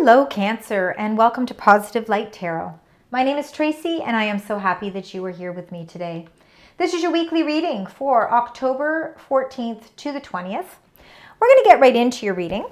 Hello Cancer, and welcome to Positive Light Tarot. My name is Tracy and I am so happy that you are here with me today. This is your weekly reading for October 14th to the 20th. We're going to get right into your reading.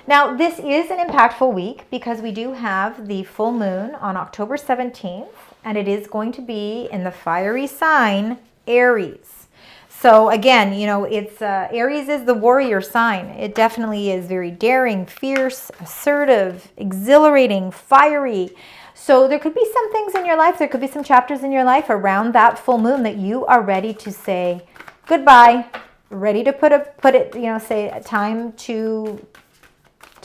Now this is an impactful week because we do have the full moon on October 17th and it is going to be in the fiery sign Aries. So again, you know, it's Aries is the warrior sign. It definitely is very daring, fierce, assertive, exhilarating, fiery. So there could be some things in your life, there could be some chapters in your life around that full moon that you are ready to say goodbye, ready to put it, you know, say time to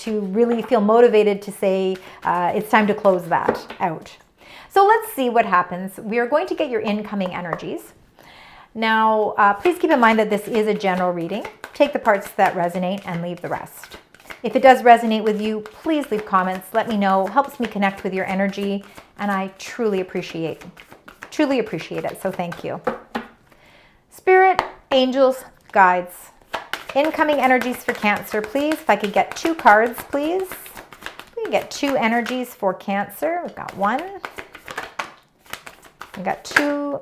really feel motivated to say it's time to close that out. So let's see what happens. We are going to get your incoming energies. Now, please keep in mind that this is a general reading. Take the parts that resonate and leave the rest. If it does resonate with you, please leave comments. Let me know. Helps me connect with your energy, and I truly appreciate it. So thank you. Spirit, angels, guides, incoming energies for Cancer, please. If I could get 2 cards, please. We can get 2 energies for Cancer. We've got 1. We've got 2.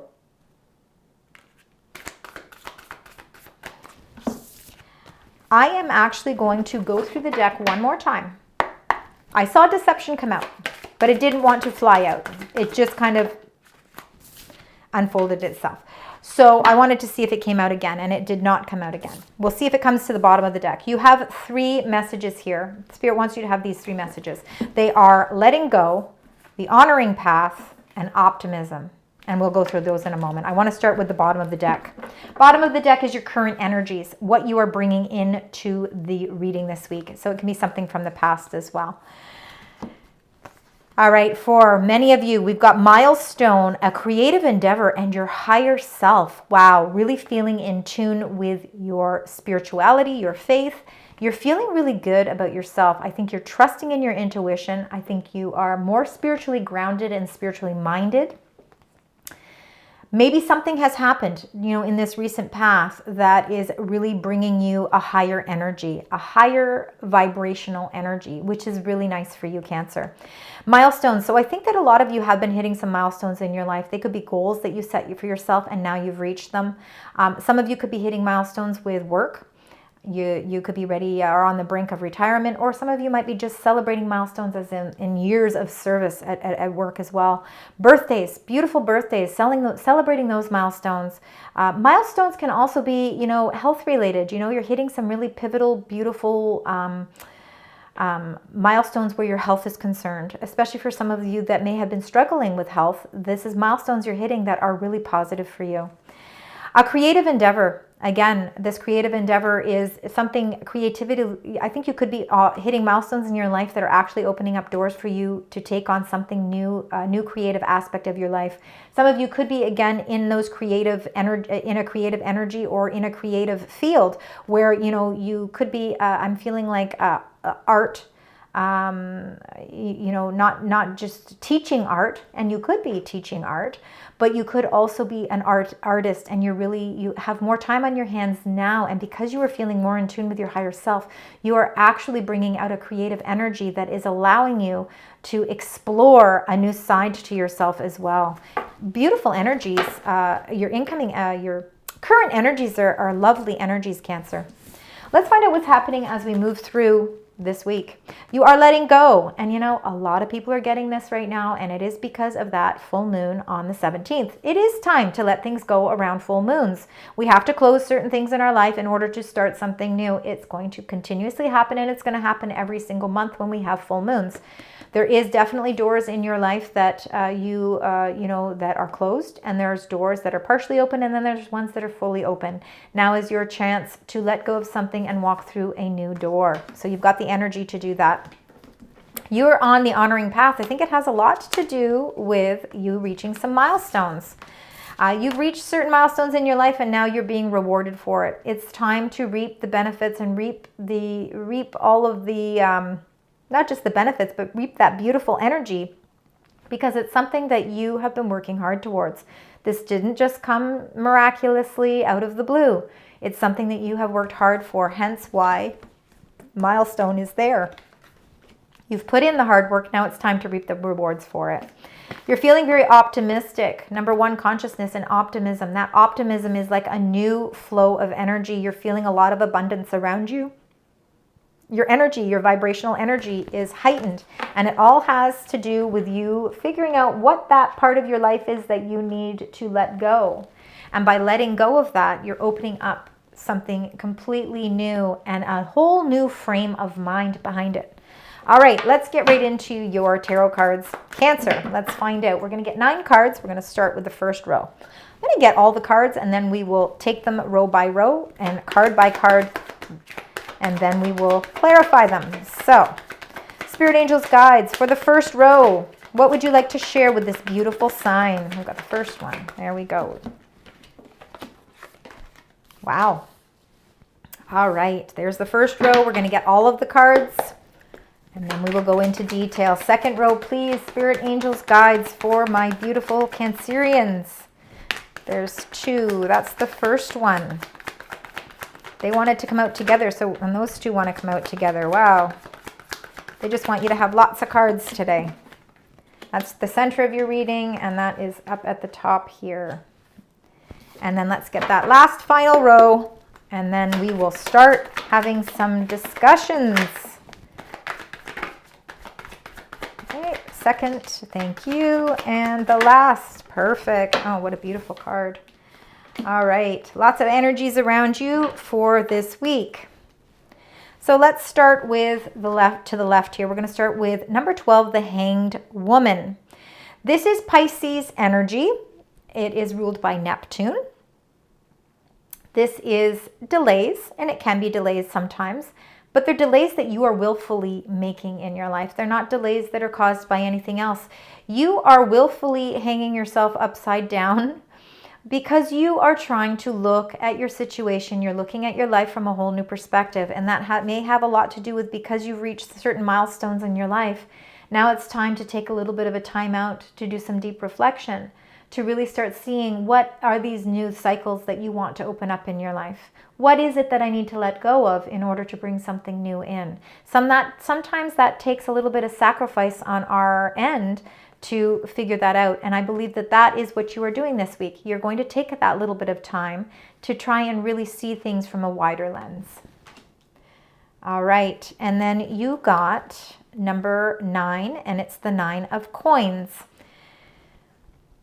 I am actually going to go through the deck one more time. I saw deception come out, but it didn't want to fly out. It just kind of unfolded itself. So I wanted to see if it came out again, and it did not come out again. We'll see if it comes to the bottom of the deck. You have 3 messages here. Spirit wants you to have these 3 messages. They are letting go, the honoring path, and optimism. And we'll go through those in a moment. I want to start with the bottom of the deck. Bottom of the deck is your current energies, what you are bringing into the reading this week. So it can be something from the past as well. All right, for many of you, we've got milestone, a creative endeavor, and your higher self. Wow, really feeling in tune with your spirituality, your faith. You're feeling really good about yourself. I think you're trusting in your intuition. I think you are more spiritually grounded and spiritually minded. Maybe something has happened, you know, in this recent path that is really bringing you a higher energy, a higher vibrational energy, which is really nice for you, Cancer. Milestones. So I think that a lot of you have been hitting some milestones in your life. They could be goals that you set for yourself and now you've reached them. Some of you could be hitting milestones with work. You could be ready or on the brink of retirement, or some of you might be just celebrating milestones as in years of service at work as well. Birthdays, beautiful birthdays, celebrating those milestones. Milestones can also be, you know, health related. You know, you're hitting some really pivotal, beautiful milestones where your health is concerned, especially for some of you that may have been struggling with health. This is milestones you're hitting that are really positive for you. A creative endeavor. Again, this creative endeavor is something creativity. I think you could be hitting milestones in your life that are actually opening up doors for you to take on something new, a new creative aspect of your life. Some of you could be, again, in those creative energy, in a creative energy or in a creative field where, you know, you could be, I'm feeling like art, you know, not just teaching art, and you could be teaching art, but you could also be an artist, and you have more time on your hands now, and because you are feeling more in tune with your higher self, you are actually bringing out a creative energy that is allowing you to explore a new side to yourself as well. Beautiful energies. Your current energies are lovely energies, Cancer. Let's find out what's happening as we move through this week. You are letting go, and you know, a lot of people are getting this right now, and it is because of that full moon on the 17th. It is time to let things go around full moons. We have to close certain things in our life in order to start something new. It's going to continuously happen, and it's going to happen every single month when we have full moons. There is definitely doors in your life that you know, that are closed, and there's doors that are partially open, and then there's ones that are fully open. Now is your chance to let go of something and walk through a new door. So you've got the energy to do that. You're on the honoring path. I think it has a lot to do with you reaching some milestones. You've reached certain milestones in your life, and now you're being rewarded for it. It's time to reap the benefits and reap all of the not just the benefits, but reap that beautiful energy, because it's something that you have been working hard towards. This didn't just come miraculously out of the blue. It's something that you have worked hard for, hence why milestone is there. You've put in the hard work. Now it's time to reap the rewards for it. You're feeling very optimistic. Number 1, consciousness and optimism. That optimism is like a new flow of energy. You're feeling a lot of abundance around you. Your energy, your vibrational energy is heightened. And it all has to do with you figuring out what that part of your life is that you need to let go. And by letting go of that, you're opening up something completely new and a whole new frame of mind behind it. All right, let's get right into your tarot cards. Cancer, let's find out. We're going to get 9 cards. We're going to start with the first row. I'm going to get all the cards, and then we will take them row by row and card by card, and then we will clarify them. So, Spirit Angels Guides, for the first row, what would you like to share with this beautiful sign? We've got the first one. There we go. Wow. All right, there's the first row. We're going to get all of the cards, and then we will go into detail. Second row, please, Spirit Angels Guides for my beautiful Cancerians. There's 2. That's the first one. They wanted to come out together, and those 2 want to come out together. Wow. They just want you to have lots of cards today. That's the center of your reading, and that is up at the top here. And then let's get that last final row, and then we will start having some discussions. Okay, second, thank you. And the last, perfect. Oh, what a beautiful card. All right, lots of energies around you for this week. So let's start with the left to the left here. We're going to start with number 12, the Hanged Woman. This is Pisces energy. It is ruled by Neptune. This is delays, and it can be delays sometimes, but they're delays that you are willfully making in your life. They're not delays that are caused by anything else. You are willfully hanging yourself upside down because you are trying to look at your situation. You're looking at your life from a whole new perspective, and that may have a lot to do with because you've reached certain milestones in your life. Now it's time to take a little bit of a time out to do some deep reflection, to really start seeing what are these new cycles that you want to open up in your life. What is it that I need to let go of in order to bring something new in? Sometimes that takes a little bit of sacrifice on our end to figure that out. And I believe that that is what you are doing this week. You're going to take that little bit of time to try and really see things from a wider lens. All right, and then you got number 9, and it's the 9 of Coins.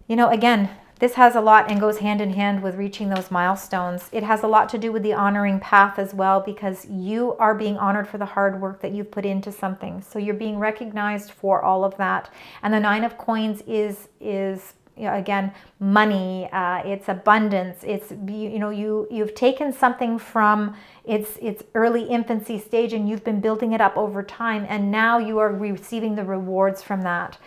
You know, again, this has a lot and goes hand in hand with reaching those milestones. It has a lot to do with the honoring path as well, because you are being honored for the hard work that you've put into something. So you're being recognized for all of that. And the 9 of Coins is again, money. It's abundance. It's, you've taken something from its early infancy stage, and you've been building it up over time, and now you are receiving the rewards from that.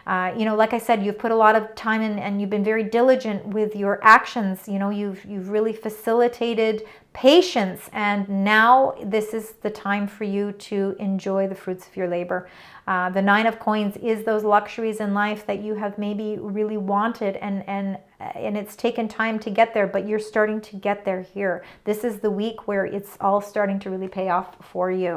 Like I said, you've put a lot of time in, and you've been very diligent with your actions. You've really facilitated patience, and now this is the time for you to enjoy the fruits of your labor. The 9 of Coins is those luxuries in life that you have maybe really wanted, and it's taken time to get there, but you're starting to get there here. This is the week where it's all starting to really pay off for you.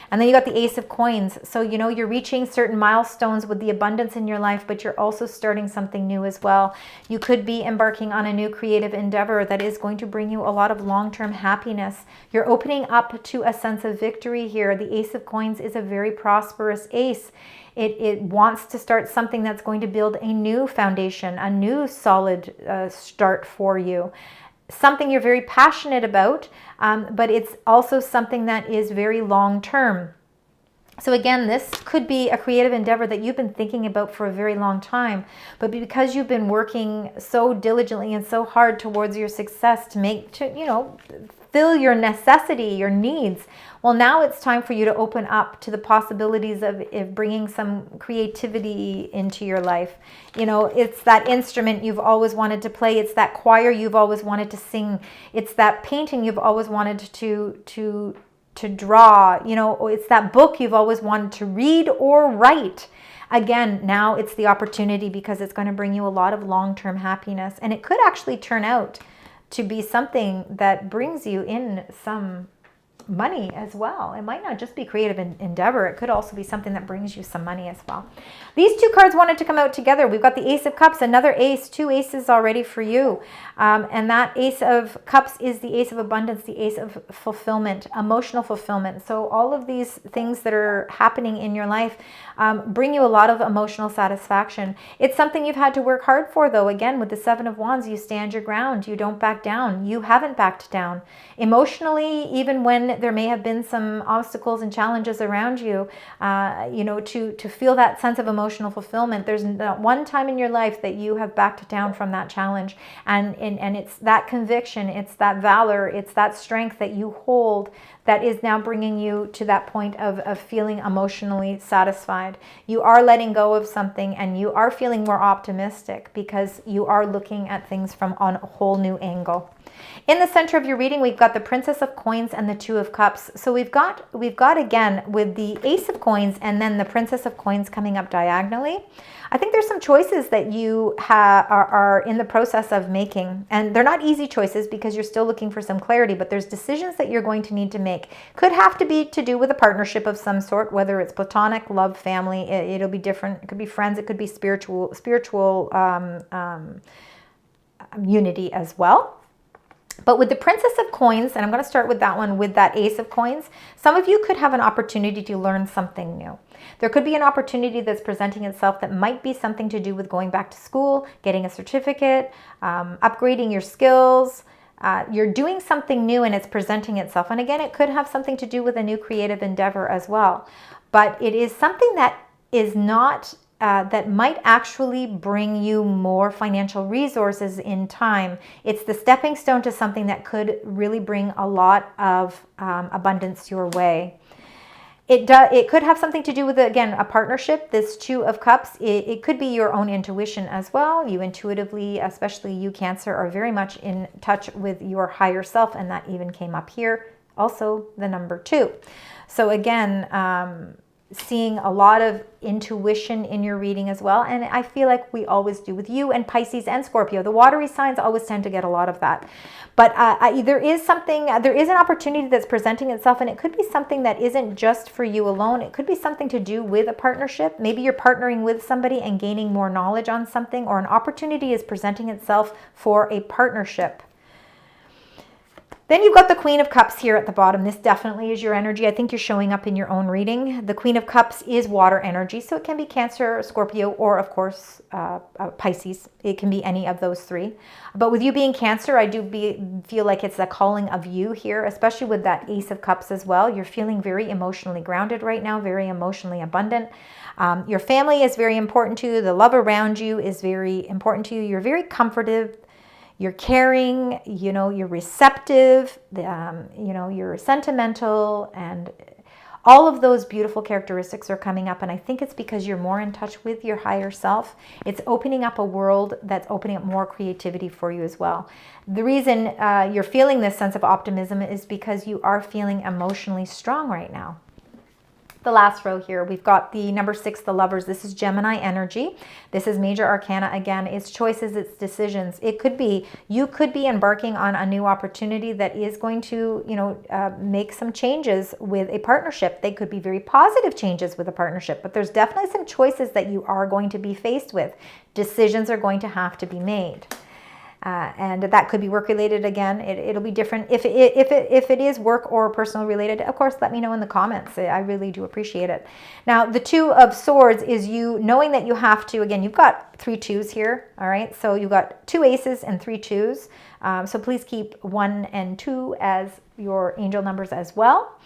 And then you got the Ace of Coins. So, you're reaching certain milestones with the abundance in your life, but you're also starting something new as well. You could be embarking on a new creative endeavor that is going to bring you a lot of long-term happiness. You're opening up to a sense of victory here. The Ace of Coins is a very prosperous ace. It wants to start something that's going to build a new foundation, a new solid start for you. Something you're very passionate about, but it's also something that is very long-term. So again, this could be a creative endeavor that you've been thinking about for a very long time, but because you've been working so diligently and so hard towards your success to fill your necessity, your needs, well, now it's time for you to open up to the possibilities of bringing some creativity into your life. It's that instrument you've always wanted to play. It's that choir you've always wanted to sing. It's that painting you've always wanted to draw. It's that book you've always wanted to read or write. Again, now it's the opportunity, because it's going to bring you a lot of long-term happiness, and it could actually turn out to be something that brings you in some money as well. It might not just be creative endeavor. It could also be something that brings you some money as well. These two cards wanted to come out together. We've got the Ace of Cups, another ace, 2 aces already for you. And that Ace of Cups is the Ace of Abundance, the Ace of fulfillment, emotional fulfillment. So all of these things that are happening in your life bring you a lot of emotional satisfaction. It's something you've had to work hard for, though. Again, with the Seven of Wands, you stand your ground. You don't back down. You haven't backed down. Emotionally, even when there may have been some obstacles and challenges around you, to feel that sense of emotional fulfillment, there's not one time in your life that you have backed down from that challenge. And it's that conviction, it's that valor, it's that strength that you hold that is now bringing you to that point of feeling emotionally satisfied. You are letting go of something and you are feeling more optimistic because you are looking at things from on a whole new angle. In the center of your reading, we've got the Princess of Coins and the Two of Cups. So we've got again with the Ace of Coins and then the Princess of Coins coming up diagonally. I think there's some choices that you are in the process of making, and they're not easy choices because you're still looking for some clarity, but there's decisions that you're going to need to make. Could have to be to do with a partnership of some sort, whether it's platonic, love, family. It'll be different. It could be friends. It could be spiritual unity as well. But with the Princess of Coins, and I'm going to start with that one, with that Ace of Coins, some of you could have an opportunity to learn something new. There could be an opportunity that's presenting itself that might be something to do with going back to school, getting a certificate, upgrading your skills. You're doing something new and it's presenting itself. And again, it could have something to do with a new creative endeavor as well. But it is something that is not that might actually bring you more financial resources in time. It's the stepping stone to something that could really bring a lot of abundance your way. It could have something to do with, again, a partnership. This Two of Cups, it could be your own intuition as well. You intuitively, especially you Cancer, are very much in touch with your higher self, and that even came up here. Also, the number 2. So again, seeing a lot of intuition in your reading as well. And I feel like we always do with you and Pisces and Scorpio. The watery signs always tend to get a lot of that. But there is an opportunity that's presenting itself, and it could be something that isn't just for you alone. It could be something to do with a partnership. Maybe you're partnering with somebody and gaining more knowledge on something, or an opportunity is presenting itself for a partnership. Then you've got the Queen of Cups here at the bottom. This definitely is your energy. I think you're showing up in your own reading. The Queen of Cups is water energy, so it can be Cancer, Scorpio, or of course Pisces. It can be any of those 3. But with you being Cancer, I do feel like it's a calling of you here, especially with that Ace of Cups as well. You're feeling very emotionally grounded right now, very emotionally abundant. Your family is very important to you. The love around you is very important to you. You're very comforted. You're caring, you're receptive, you're sentimental, and all of those beautiful characteristics are coming up. And I think it's because you're more in touch with your higher self. It's opening up a world that's opening up more creativity for you as well. The reason you're feeling this sense of optimism is because you are feeling emotionally strong right now. The last row here, we've got the number 6, the Lovers. This is Gemini energy. This is major arcana. Again, it's choices, it's decisions. It could be, you could be embarking on a new opportunity that is going to, make some changes with a partnership. They could be very positive changes with a partnership, but there's definitely some choices that you are going to be faced with. Decisions are going to have to be made. And that could be work related. Again, it'll be different. If it is work or personal related, of course, let me know in the comments. I really do appreciate it. Now, the Two of Swords is you knowing that you have to, again, you've got 3 2s here. All right. So you've got 2 aces and 3 2s. So please keep 1 and 2 as your angel numbers as well.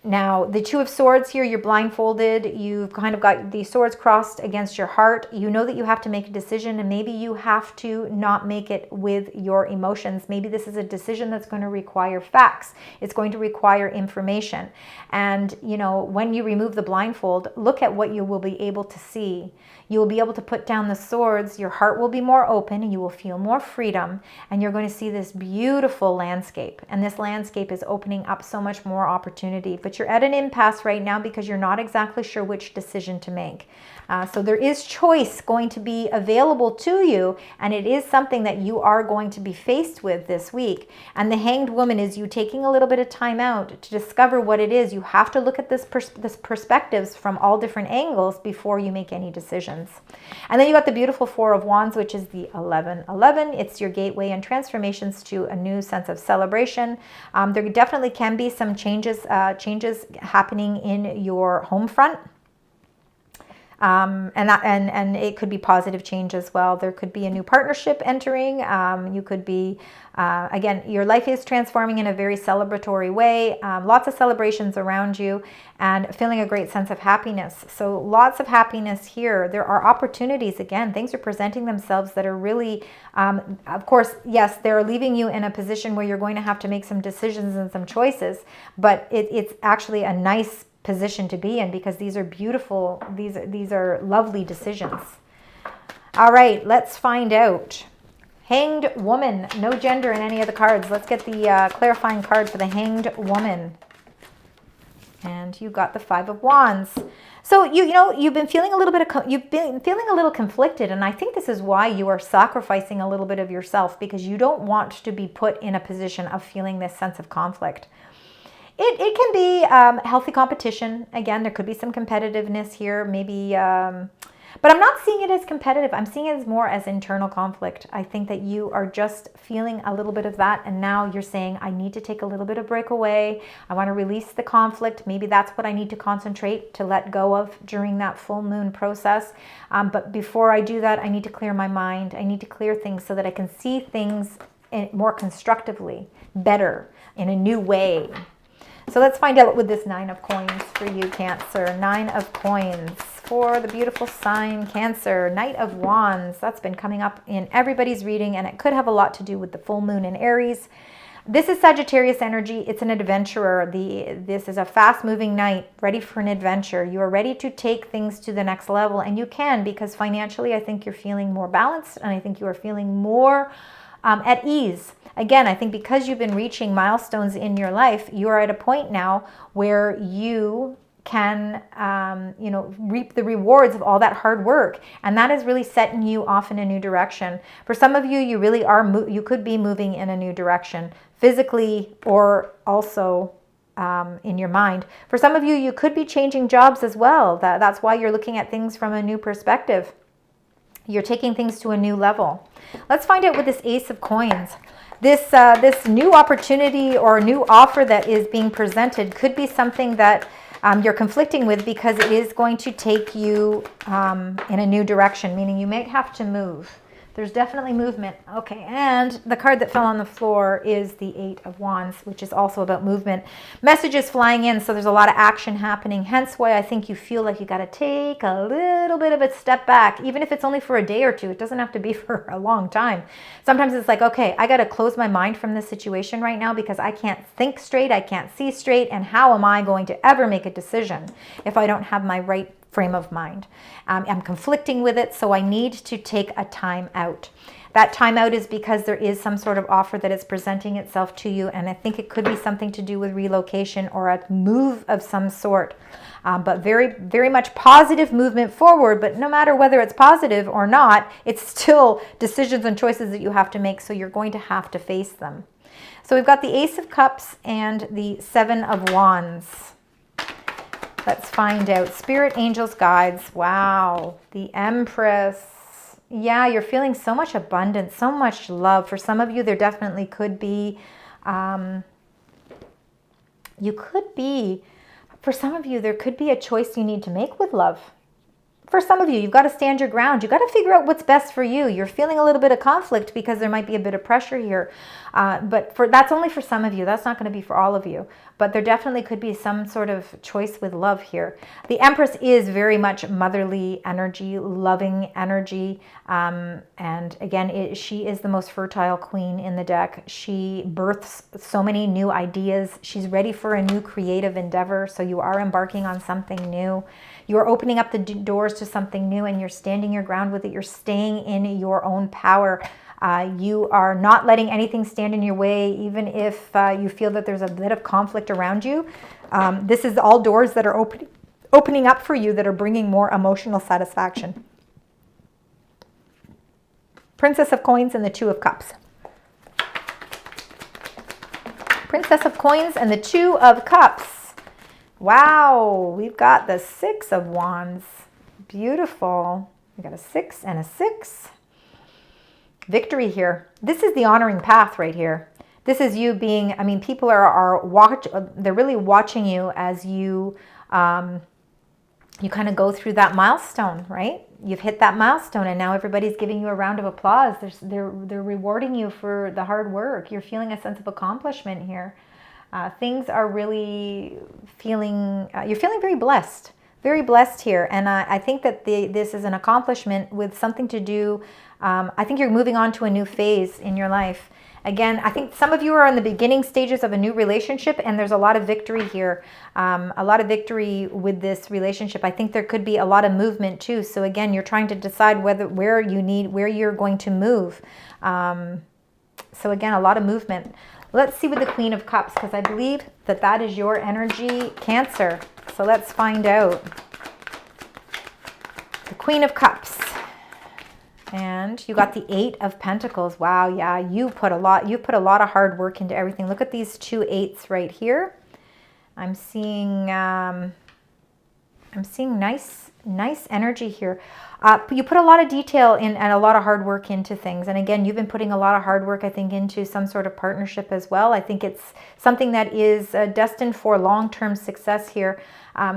Now, the Two of Swords here, you're blindfolded. You've kind of got the swords crossed against your heart. You know that you have to make a decision, and maybe you have to not make it with your emotions. Maybe this is a decision that's going to require facts. It's going to require information. And, when you remove the blindfold, look at what you will be able to see. You will be able to put down the swords. Your heart will be more open, and you will feel more freedom. And you're going to see this beautiful landscape. And this landscape is opening up so much more opportunity. But but you're at an impasse right now because you're not exactly sure which decision to make. So there is choice going to be available to you, and it is something that you are going to be faced with this week. And the Hanged Woman is you taking a little bit of time out to discover what it is. You have to look at this perspectives from all different angles before you make any decisions. And then you got the beautiful Four of Wands, which is the 1111. It's your gateway and transformations to a new sense of celebration. There definitely can be some changes happening in your home front. And it could be positive change as well. There could be a new partnership entering. You could be, again, your life is transforming in a very celebratory way. Lots of celebrations around you and feeling a great sense of happiness. So lots of happiness here. There are opportunities. Again, things are presenting themselves that are really, of course, yes, they're leaving you in a position where you're going to have to make some decisions and some choices, but it's actually a nice position to be in because these are beautiful, these are lovely decisions. All right, let's find out. Hanged Woman, no gender in any of the cards. Let's get the clarifying card for the Hanged Woman. And you got the Five of Wands. So you've been feeling a little bit conflicted, and I think this is why you are sacrificing a little bit of yourself, because you don't want to be put in a position of feeling this sense of conflict. It can be healthy competition. Again, there could be some competitiveness here, maybe, but I'm not seeing it as competitive. I'm seeing it as more as internal conflict. I think that you are just feeling a little bit of that, and now you're saying, I need to take a little bit of break away. I want to release the conflict. Maybe that's what I need to concentrate to let go of during that full moon process. But before I do that, I need to clear my mind. I need to clear things so that I can see things more constructively, better, in a new way. So let's find out with this Nine of Coins for you, Cancer. Nine of Coins for the beautiful sign Cancer. Knight of Wands, that's been coming up in everybody's reading, and it could have a lot to do with the full moon in Aries. This is Sagittarius energy. It's an adventurer. This is a fast-moving knight, ready for an adventure. You are ready to take things to the next level, and you can, because financially I think you're feeling more balanced, and I think you are feeling more at ease. Again, I think because you've been reaching milestones in your life, you are at a point now where you can, reap the rewards of all that hard work. And that is really setting you off in a new direction. For some of you, you really are, you could be moving in a new direction, physically or also in your mind. For some of you, you could be changing jobs as well. That's why you're looking at things from a new perspective. You're taking things to a new level. Let's find out with this Ace of Coins. This new opportunity or new offer that is being presented could be something that you're conflicting with, because it is going to take you in a new direction, meaning you might have to move. There's definitely movement. Okay, and the card that fell on the floor is the Eight of Wands, which is also about movement. Messages flying in, so there's a lot of action happening, hence why I think you feel like you got to take a little bit of a step back, even if it's only for a day or two. It doesn't have to be for a long time. Sometimes it's like, okay, I got to close my mind from this situation right now because I can't think straight, I can't see straight, and how am I going to ever make a decision if I don't have my right frame of mind? I'm conflicting with it, so I need to take a time out. That time out is because there is some sort of offer that is presenting itself to you, and I think it could be something to do with relocation or a move of some sort. But very, very much positive movement forward, but no matter whether it's positive or not, it's still decisions and choices that you have to make, so you're going to have to face them. So we've got the Ace of Cups and the Seven of Wands. Let's find out. Spirit, angels, guides. Wow. The Empress. Yeah, you're feeling so much abundance, so much love. For some of you, there definitely could be, for some of you, there could be a choice you need to make with love. For some of you, you've got to stand your ground. You've got to figure out what's best for you. You're feeling a little bit of conflict because there might be a bit of pressure here. But that's only for some of you. That's not going to be for all of you. But there definitely could be some sort of choice with love here. The Empress is very much motherly energy, loving energy. And again, she is the most fertile queen in the deck. She births so many new ideas. She's ready for a new creative endeavor. So you are embarking on something new. You're opening up the doors to something new, and you're standing your ground with it. You're staying in your own power. You are not letting anything stand in your way, even if you feel that there's a bit of conflict around you. This is all doors that are opening up for you, that are bringing more emotional satisfaction. Princess of Coins and the Two of Cups. Princess of Coins and the Two of Cups. Wow, we've got the Six of Wands. Beautiful. We got a 6 and a 6. Victory here. This is the honoring path right here. This is you being, I mean, people they're really watching you as you kind of go through that milestone, right? You've hit that milestone, and now everybody's giving you a round of applause. They're rewarding you for the hard work. You're feeling a sense of accomplishment here. Things are really you're feeling very blessed here. And I think that this is an accomplishment with something to do. I think you're moving on to a new phase in your life. Again, I think some of you are in the beginning stages of a new relationship, and there's a lot of victory here. A lot of victory with this relationship. I think there could be a lot of movement too. So again, you're trying to decide where you're going to move. So again, a lot of movement. Let's see with the Queen of Cups, because I believe that is your energy, Cancer. So let's find out. The Queen of Cups. And you got the 8 of Pentacles. Wow, yeah, you put a lot of hard work into everything. Look at these 2 8s right here. I'm seeing nice energy here. You put a lot of detail in and a lot of hard work into things. And again, you've been putting a lot of hard work, I think, into some sort of partnership as well. I think it's something that is destined for long-term success here.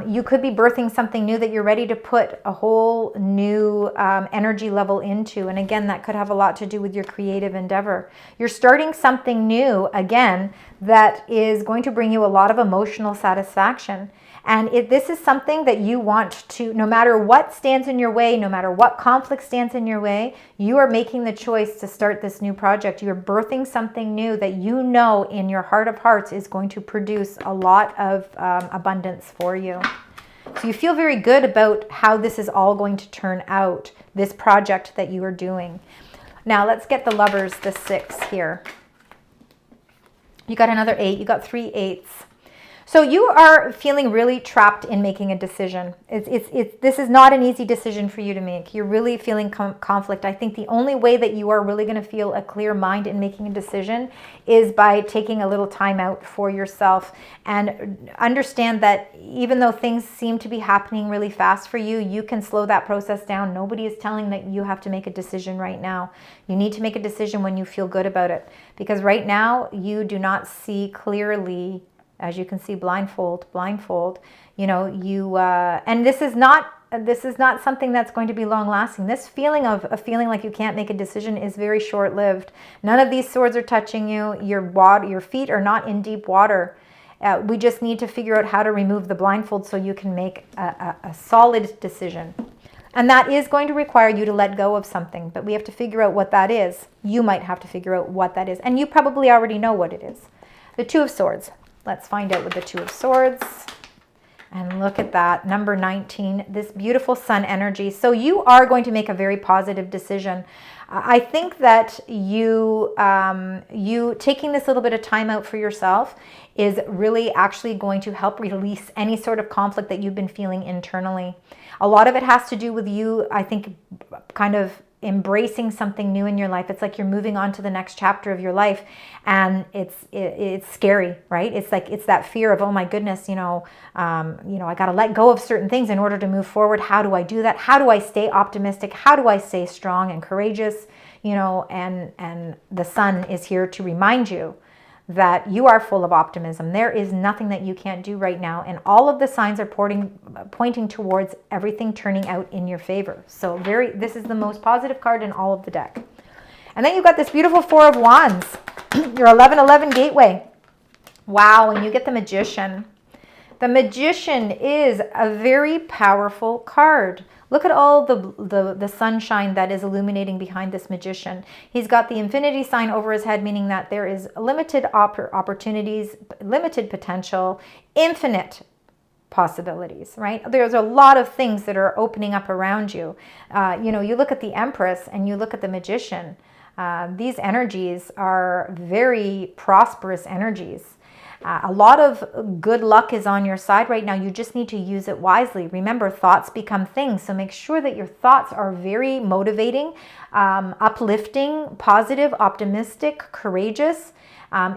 You could be birthing something new that you're ready to put a whole new energy level into. And again, that could have a lot to do with your creative endeavor. You're starting something new, again, that is going to bring you a lot of emotional satisfaction. And this is something that you want to, no matter what stands in your way, no matter what conflict stands in your way, you are making the choice to start this new project. You're birthing something new that you know in your heart of hearts is going to produce a lot of abundance for you. So you feel very good about how this is all going to turn out, this project that you are doing. Now let's get the Lovers, the 6 here. You got another 8, you got 3 8s. So you are feeling really trapped in making a decision. This is not an easy decision for you to make. You're really feeling conflict. I think the only way that you are really going to feel a clear mind in making a decision is by taking a little time out for yourself, and understand that even though things seem to be happening really fast for you, you can slow that process down. Nobody is telling that you have to make a decision right now. You need to make a decision when you feel good about it, because right now you do not see clearly. As you can see, blindfold, you know, and this is not something that's going to be long lasting. This feeling of feeling like you can't make a decision is very short lived. None of these swords are touching you. Your feet are not in deep water. We just need to figure out how to remove the blindfold so you can make a solid decision. And that is going to require you to let go of something, but we have to figure out what that is. You might have to figure out what that is, and you probably already know what it is. The 2 of Swords. Let's find out with the 2 of Swords. And look at that, number 19, this beautiful sun energy. So you are going to make a very positive decision. I think that you taking this little bit of time out for yourself is really actually going to help release any sort of conflict that you've been feeling internally. A lot of it has to do with you, I think, kind of embracing something new in your life. It's like you're moving on to the next chapter of your life, and it's scary, right? It's that fear of, oh my goodness, I got to let go of certain things in order to move forward. How do I do that? How do I stay optimistic? How do I stay strong and courageous? And the sun is here to remind you that you are full of optimism. There is nothing that you can't do right now, and all of the signs are pointing towards everything turning out in your favor. So this is the most positive card in all of the deck. And then you've got this beautiful 4 of Wands, your 1111 gateway. Wow, and you get the Magician. The Magician is a very powerful card. Look at all the sunshine that is illuminating behind this Magician. He's got the infinity sign over his head, meaning that there is limited opportunities, limited potential, infinite possibilities, right? There's a lot of things that are opening up around you. You look at the Empress and you look at the Magician. These energies are very prosperous energies. A lot of good luck is on your side right now. You just need to use it wisely. Remember, thoughts become things. So make sure that your thoughts are very motivating, uplifting, positive, optimistic, courageous.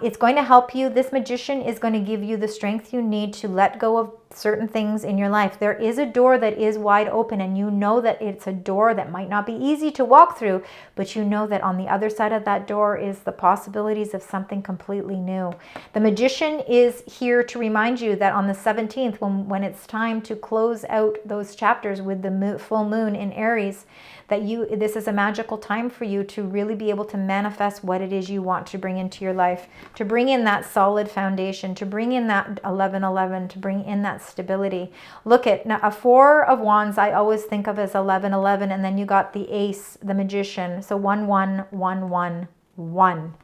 It's going to help you. This Magician is going to give you the strength you need to let go of certain things in your life. There is a door that is wide open, and you know that it's a door that might not be easy to walk through, but you know that on the other side of that door is the possibilities of something completely new. The Magician is here to remind you that on the 17th, when it's time to close out those chapters with the full moon in Aries, that this is a magical time for you to really be able to manifest what it is you want to bring into your life, to bring in that solid foundation, to bring in that 1111, to bring in that stability. Look at now, a 4 of Wands I always think of as 1111, and then you got the Ace, the Magician, so 1111.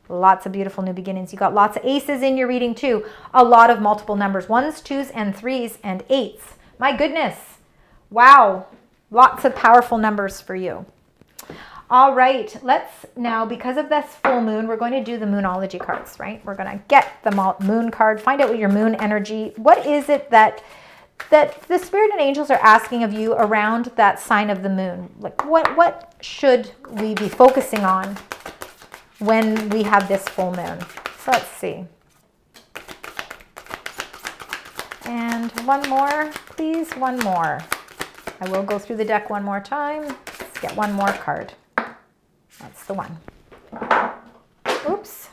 Lots of beautiful new beginnings. You got lots of aces in your reading too. A lot of multiple numbers, 1s, 2s, and 3s, and 8s. My goodness. Wow. Lots of powerful numbers for you. All right, let's now, because of this full moon, we're going to do the Moonology cards, right? We're going to get the moon card, find out what your moon energy, what is it that the spirit and angels are asking of you around that sign of the moon? Like what should we be focusing on when we have this full moon? So let's see. And one more, please, one more. I will go through the deck one more time. Let's get one more card. That's the one. Oops.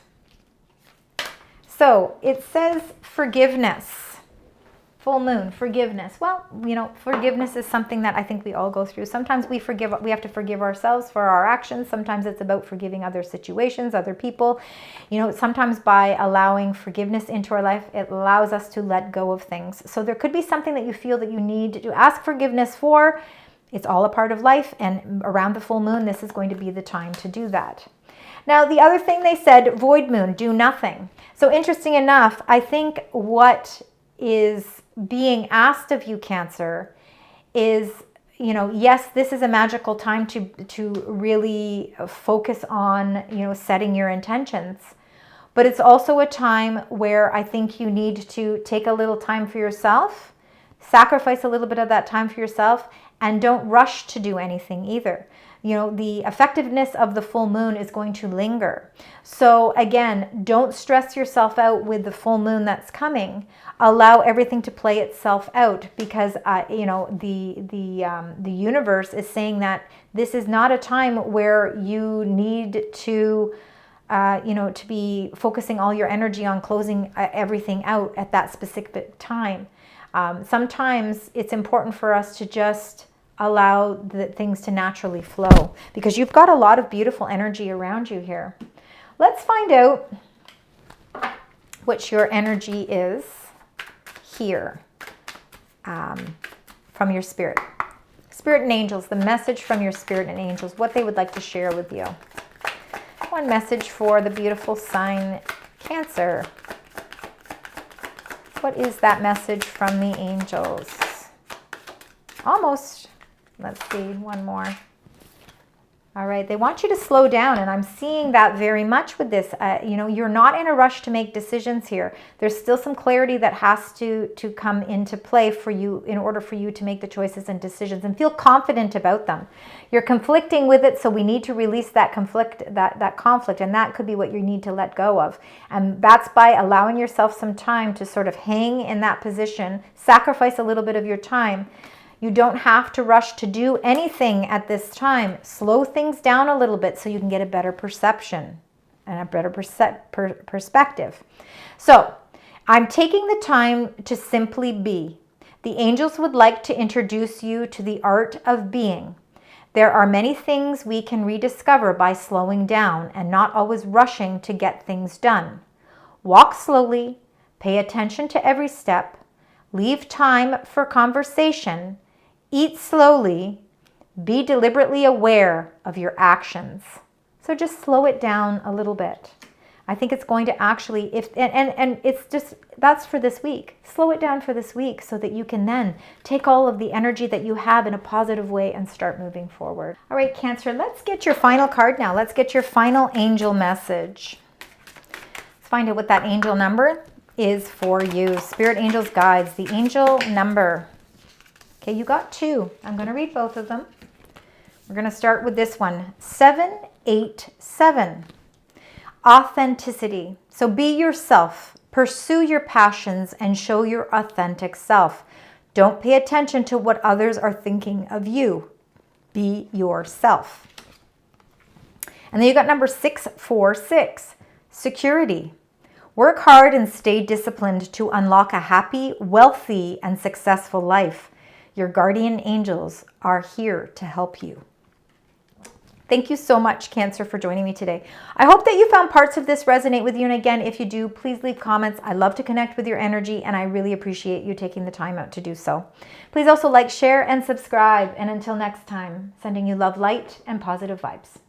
So it says forgiveness. Full moon, forgiveness. Well, forgiveness is something that I think we all go through. Sometimes we have to forgive ourselves for our actions. Sometimes it's about forgiving other situations, other people. Sometimes by allowing forgiveness into our life, it allows us to let go of things. So there could be something that you feel that you need to ask forgiveness for. It's all a part of life, and around the full moon, this is going to be the time to do that. Now, the other thing they said, void moon, do nothing. So interesting enough, I think what is being asked of you, Cancer, is, yes, this is a magical time to really focus on, setting your intentions. But it's also a time where I think you need to take a little time for yourself, sacrifice a little bit of that time for yourself, and don't rush to do anything either. The effectiveness of the full moon is going to linger. So again, don't stress yourself out with the full moon that's coming. Allow everything to play itself out, because the universe is saying that this is not a time where you need to to be focusing all your energy on closing everything out at that specific time. Sometimes it's important for us to just allow the things to naturally flow, because you've got a lot of beautiful energy around you here. Let's find out what your energy is here from your spirit. Spirit and angels, the message from your spirit and angels, what they would like to share with you. One message for the beautiful sign Cancer. What is that message from the angels? Almost. Let's see, one more. All right, they want you to slow down, and I'm seeing that very much with this. You're not in a rush to make decisions here. There's still some clarity that has to come into play for you in order for you to make the choices and decisions and feel confident about them. You're conflicting with it, so we need to release that conflict, and that could be what you need to let go of. And that's by allowing yourself some time to sort of hang in that position, sacrifice a little bit of your time. You don't have to rush to do anything at this time. Slow things down a little bit so you can get a better perception and a better perspective. So I'm taking the time to simply be. The angels would like to introduce you to the art of being. There are many things we can rediscover by slowing down and not always rushing to get things done. Walk slowly, pay attention to every step, leave time for conversation, eat slowly, be deliberately aware of your actions. So just slow it down a little bit. I think it's going to actually, and it's just, that's for this week. Slow it down for this week so that you can then take all of the energy that you have in a positive way and start moving forward. All right, Cancer, let's get your final card now. Let's get your final angel message. Let's find out what that angel number is for you. Spirit, angels, guides, the angel number. Okay, you got 2. I'm going to read both of them. We're going to start with this one, 787. Authenticity. So be yourself, pursue your passions, and show your authentic self. Don't pay attention to what others are thinking of you. Be yourself. And then you got number 646, security. Work hard and stay disciplined to unlock a happy, wealthy, and successful life. Your guardian angels are here to help you. Thank you so much, Cancer, for joining me today. I hope that you found parts of this resonate with you. And again, if you do, please leave comments. I love to connect with your energy, and I really appreciate you taking the time out to do so. Please also like, share, and subscribe. And until next time, sending you love, light, and positive vibes.